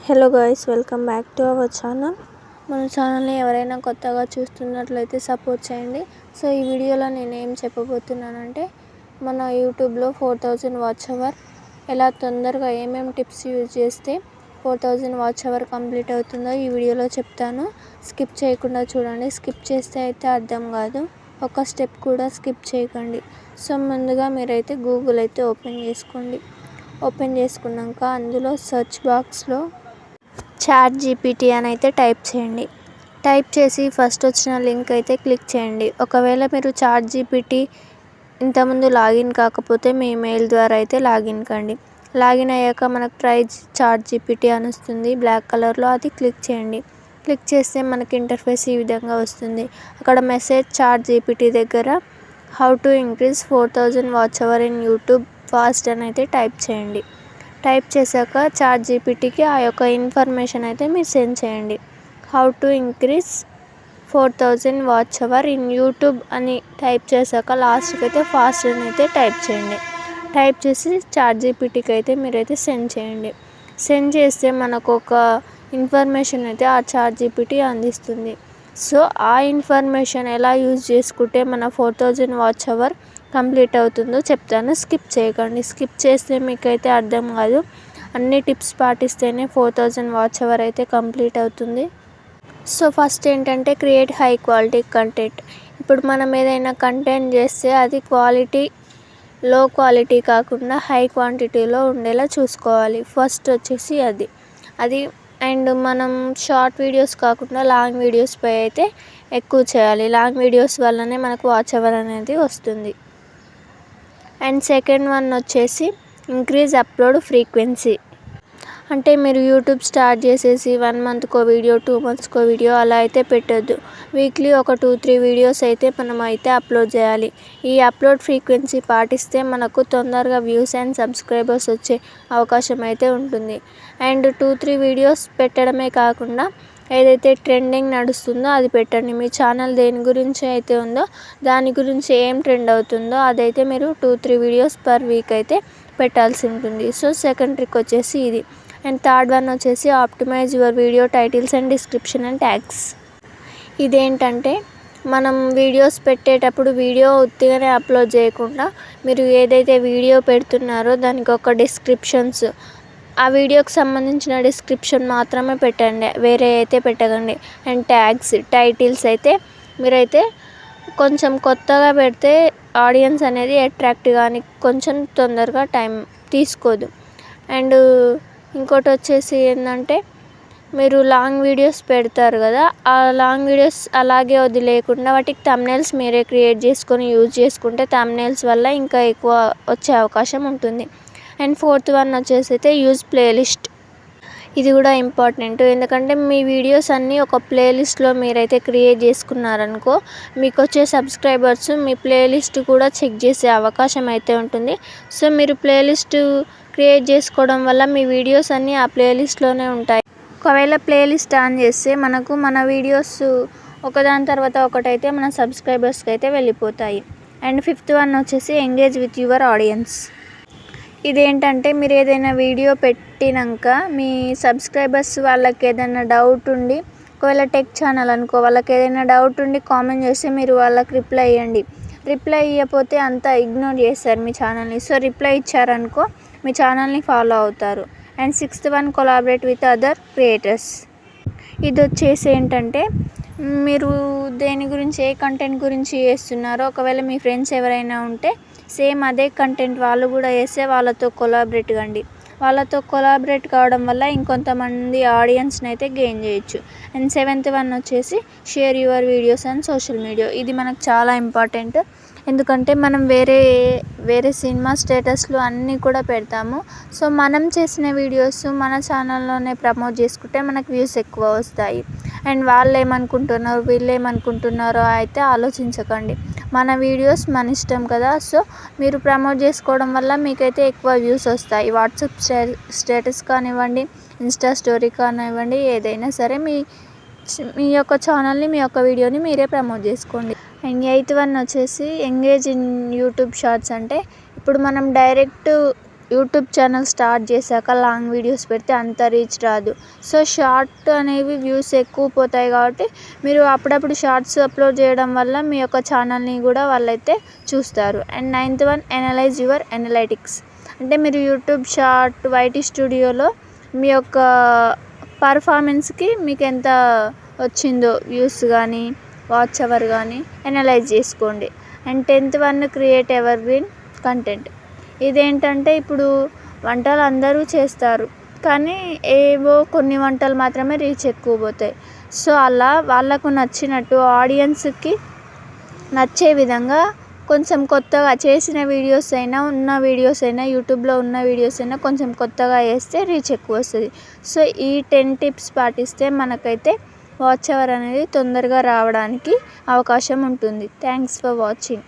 Hello guys, welcome back to our channel. మన ఛానల్ని ఎవరైనా కొత్తగా చూస్తున్నట్లయితే సపోర్ట్ చేయండి. సో ఈ వీడియోలో నేను ఏం చెప్పబోతున్నానంటే, మన యూట్యూబ్లో 4000 వాచ్ అవర్ ఎలా తొందరగా ఏమేమి టిప్స్ యూజ్ చేస్తే 4000 వాచ్ అవర్ కంప్లీట్ అవుతుందో ఈ వీడియోలో చెప్తాను. స్కిప్ చేయకుండా చూడండి. స్కిప్ చేస్తే అయితే అర్థం కాదు. ఒక స్టెప్ కూడా స్కిప్ చేయకండి. సో ముందుగా మీరైతే గూగుల్ అయితే ఓపెన్ చేసుకోండి. ఓపెన్ చేసుకున్నాక అందులో సెర్చ్ బాక్స్లో ChatGPT అని అయితే టైప్ చేయండి. టైప్ చేసి ఫస్ట్ వచ్చిన లింక్ అయితే క్లిక్ చేయండి. ఒకవేళ మీరు ChatGPT ఇంతకుముందు లాగిన్ కాకపోతే మీ మెయిల్ ద్వారా అయితే లాగిన్ కండి. లాగిన్ అయ్యాక మనకు ట్రై ChatGPT అని వస్తుంది బ్లాక్ కలర్లో, అది క్లిక్ చేయండి. క్లిక్ చేస్తే మనకి ఇంటర్ఫేస్ ఈ విధంగా వస్తుంది. అక్కడ మెసేజ్ ChatGPT దగ్గర how to increase 4000 watch hour in YouTube fast అని అయితే టైప్ చేయండి. టైప్ చేశాక ChatGPTకి ఆ యొక్క ఇన్ఫర్మేషన్ అయితే మీరు సెండ్ చేయండి. How to increase 4000 watch hour in YouTube అని టైప్ చేశాక లాస్ట్కి అయితే ఫాస్ట్ అని అయితే టైప్ చేయండి. టైప్ చేసి ChatGPTకి అయితే మీరైతే సెండ్ చేయండి. సెండ్ చేస్తే మనకు ఒక ఇన్ఫర్మేషన్ అయితే ఆ ChatGPT అందిస్తుంది. సో ఆ ఇన్ఫర్మేషన్ ఎలా యూజ్ చేసుకుంటే మన 4000 వాచ్ అవర్ కంప్లీట్ అవుతుందో చెప్తాను. స్కిప్ చేయకండి. స్కిప్ చేస్తే మీకైతే అర్థం కాదు. అన్ని టిప్స్ పాటిస్తేనే 4000 వాచ్ అవర్ అయితే కంప్లీట్ అవుతుంది. సో ఫస్ట్ ఏంటంటే క్రియేట్ హై క్వాలిటీ కంటెంట్. ఇప్పుడు మనం ఏదైనా కంటెంట్ చేస్తే అది లో క్వాలిటీ కాకుండా హై క్వాంటిటీలో ఉండేలా చూసుకోవాలి. ఫస్ట్ వచ్చేసి అది అండ్ మనం షార్ట్ వీడియోస్ కాకుండా లాంగ్ వీడియోస్పై అయితే ఎక్కువ చేయాలి. లాంగ్ వీడియోస్ వల్లనే మనకు వాచ్ అవర్ అనేది వస్తుంది. అండ్ సెకండ్ వన్ వచ్చేసి ఇంక్రీజ్ అప్లోడ్ ఫ్రీక్వెన్సీ. అంటే మీరు యూట్యూబ్ స్టార్ట్ చేసేసి 1 మంత్కో వీడియో, 2 మంత్స్కో వీడియో అలా అయితే పెట్టొద్దు. వీక్లీ ఒక 2-3 వీడియోస్ అయితే మనం అయితే అప్లోడ్ చేయాలి. ఈ అప్లోడ్ ఫ్రీక్వెన్సీ పాటిస్తే మనకు తొందరగా వ్యూస్ అండ్ సబ్స్క్రైబర్స్ వచ్చే అవకాశం అయితే ఉంటుంది. అండ్ 2-3 వీడియోస్ పెట్టడమే కాకుండా ఏదైతే ట్రెండింగ్ నడుస్తుందో అది పెట్టండి. మీ ఛానల్ దేని గురించి అయితే ఉందో దాని గురించి ఏం ట్రెండ్ అవుతుందో అదైతే మీరు 2-3 వీడియోస్ పర్ వీక్ అయితే పెట్టాల్సి ఉంటుంది. సో సెకండ్ ట్రిక్ వచ్చేసి ఇది. అండ్ థర్డ్ వన్ వచ్చేసి optimise your video titles and description and tags. ఇదేంటంటే మనం వీడియోస్ పెట్టేటప్పుడు వీడియో ఉత్తిగానే అప్లోడ్ చేయకుండా మీరు ఏదైతే వీడియో పెడుతున్నారో దానికి ఒక డిస్క్రిప్షన్స్, ఆ వీడియోకి సంబంధించిన డిస్క్రిప్షన్ మాత్రమే పెట్టండి, వేరే అయితే పెట్టకండి. అండ్ ట్యాగ్స్, టైటిల్స్ అయితే మీరైతే కొంచెం కొత్తగా పెడితే ఆడియన్స్ అనేది అట్రాక్ట్ కానీ కొంచెం తొందరగా టైం తీసుకోదు. అండ్ ఇంకోటి వచ్చేసి ఏంటంటే మీరు లాంగ్ వీడియోస్ పెడతారు కదా, ఆ లాంగ్ వీడియోస్ అలాగే వదిలేయకుండా వాటికి థంబ్నెయిల్స్ మీరే క్రియేట్ చేసుకొని యూజ్ చేసుకుంటే థంబ్నెయిల్స్ వల్ల ఇంకా ఎక్కువ వచ్చే అవకాశం ఉంటుంది. అండ్ ఫోర్త్ వన్ వచ్చేసి అయితే యూజ్ ప్లేలిస్ట్. ఇది కూడా ఇంపార్టెంట్. ఎందుకంటే మీ వీడియోస్ అన్నీ ఒక ప్లేలిస్ట్లో మీరైతే క్రియేట్ చేసుకున్నారనుకో మీకు వచ్చే సబ్స్క్రైబర్స్ మీ ప్లేలిస్ట్ కూడా చెక్ చేసే అవకాశం అయితే ఉంటుంది. సో మీరు ప్లేలిస్ట్ క్రియేట్ చేసుకోవడం వల్ల మీ వీడియోస్ అన్నీ ఆ ప్లేలిస్ట్లోనే ఉంటాయి. ఒకవేళ ప్లేలిస్ట్ ఆన్ చేస్తే మన వీడియోస్ ఒకదాని తర్వాత ఒకటైతే మన సబ్స్క్రైబర్స్కి అయితే వెళ్ళిపోతాయి. అండ్ ఫిఫ్త్ వన్ వచ్చేసి ఎంగేజ్ విత్ యువర్ ఆడియన్స్. ఇదేంటంటే మీరు ఏదైనా వీడియో పెట్టినాక మీ సబ్స్క్రైబర్స్ వాళ్ళకి ఏదైనా డౌట్ ఉండి, ఒకవేళ టెక్ ఛానల్ అనుకో, వాళ్ళకి ఏదైనా డౌట్ ఉండి కామెంట్ చేస్తే మీరు వాళ్ళకి రిప్లై ఇవ్వండి. రిప్లై ఇవ్వకపోతే అంతా ఇగ్నోర్ చేస్తారు మీ ఛానల్ని. సో రిప్లై ఇచ్చారనుకో మీ ఛానల్ని ఫాలో అవుతారు. And sixth one collaborate with other creators. ఇది వచ్చేసి ఏంటంటే మీరు దేని గురించి ఏ కంటెంట్ గురించి చేస్తున్నారో ఒకవేళ మీ ఫ్రెండ్స్ ఎవరైనా ఉంటే సేమ్ అదే కంటెంట్ వాళ్ళు కూడా చేస్తే వాళ్ళతో కొలాబరేట్ కండి. వాళ్ళతో కొలాబరేట్ కావడం వల్ల ఇంకొంతమంది ఆడియన్స్ని అయితే గెయిన్ చేయొచ్చు. అండ్ సెవెంత్ వన్ వచ్చేసి share your videos and social media. ఇది మనకు చాలా ఇంపార్టెంట్. ఎందుకంటే మనం వేరే సినిమా స్టేటస్లు అన్నీ కూడా పెడతాము. సో మనం చేసిన వీడియోస్ మన ఛానల్లోనే ప్రమోట్ చేసుకుంటే మనకు వ్యూస్ ఎక్కువ వస్తాయి. అండ్ వాళ్ళు ఏమనుకుంటున్నారు వీళ్ళు ఏమనుకుంటున్నారో అయితే ఆలోచించకండి. మన వీడియోస్ మన ఇష్టం కదా. సో మీరు ప్రమోట్ చేసుకోవడం వల్ల మీకైతే ఎక్కువ వ్యూస్ వస్తాయి. వాట్సాప్ స్టేటస్ కానివ్వండి, ఇన్స్టా స్టోరీ కానివ్వండి, ఏదైనా సరే మీ యొక్క ఛానల్ని, మీ యొక్క వీడియోని మీరే ప్రమోట్ చేసుకోండి. అండ్ ఎయిత్ వన్ వచ్చేసి ఎంగేజ్ ఇన్ యూట్యూబ్ షార్ట్స్. అంటే ఇప్పుడు మనం డైరెక్ట్ యూట్యూబ్ ఛానల్ స్టార్ట్ చేశాక లాంగ్ వీడియోస్ పెడితే అంత రీచ్ రాదు. సో షార్ట్ అనేవి వ్యూస్ ఎక్కువ పోతాయి కాబట్టి మీరు అప్పుడప్పుడు షార్ట్స్ అప్లోడ్ చేయడం వల్ల మీ యొక్క ఛానల్ని కూడా వాళ్ళైతే చూస్తారు. And 9th one, analyse your analytics. అంటే మీరు యూట్యూబ్ షార్ట్ వైటీ స్టూడియోలో మీ యొక్క పర్ఫార్మెన్స్కి మీకు ఎంత వచ్చిందో వ్యూస్ కానీ వాచ్ అవర్ కానీ అనలైజ్ చేసుకోండి. And 10th one, create ever green content. ఇదేంటంటే ఇప్పుడు వంటలు అందరూ చేస్తారు కానీ ఏవో కొన్ని వంటలు మాత్రమే రీచ్ ఎక్కువ పోతాయి. సో అలా వాళ్ళకు నచ్చినట్టు ఆడియన్స్కి నచ్చే విధంగా కొంచెం కొత్తగా చేసిన వీడియోస్ అయినా యూట్యూబ్లో ఉన్న వీడియోస్ అయినా కొంచెం కొత్తగా వేస్తే రీచ్ ఎక్కువ వస్తుంది. సో ఈ 10 టిప్స్ పాటిస్తే మనకైతే వాచ్ అవర్ అనేది తొందరగా రావడానికి అవకాశం ఉంటుంది. Thanks for watching.